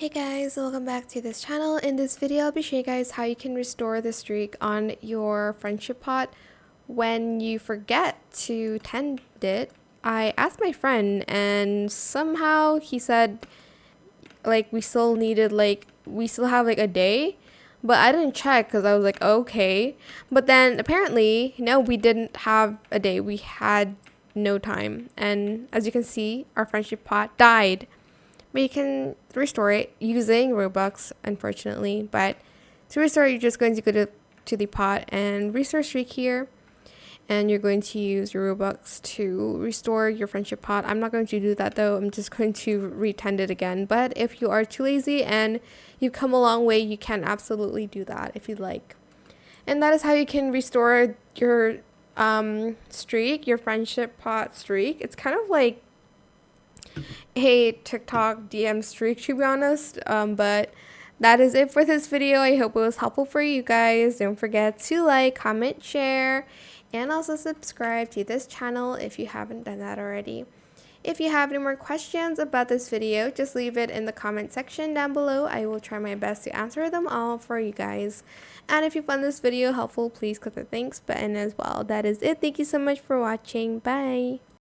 Hey guys, welcome back to this channel. In this video, I'll be showing you guys how you can restore the streak on your friendship pot when you forget to tend it. I asked my friend and somehow he said we still have a day, but I didn't check because I was like, okay. But then apparently, no, we didn't have a day. We had no time. And as you can see, our friendship pot died. But you can restore it using Roblox, unfortunately. But to restore it, you're just going to go to the pot and restore streak here. And you're going to use your Robux to restore your friendship pot. I'm not going to do that though. I'm just going to retend it again. But if you are too lazy and you've come a long way, you can absolutely do that if you'd like. And that is how you can restore your streak, your friendship pot streak. It's kind of like a TikTok DM streak, to be honest. But that is it for this video. I hope it was helpful for you guys. Don't forget to like, comment, share, and also subscribe to this channel if you haven't done that already. If you have any more questions about this video, just leave it in the comment section down below. I will try my best to answer them all for you guys. And if you found this video helpful, please click the thanks button as well. That is it. Thank you so much for watching. Bye.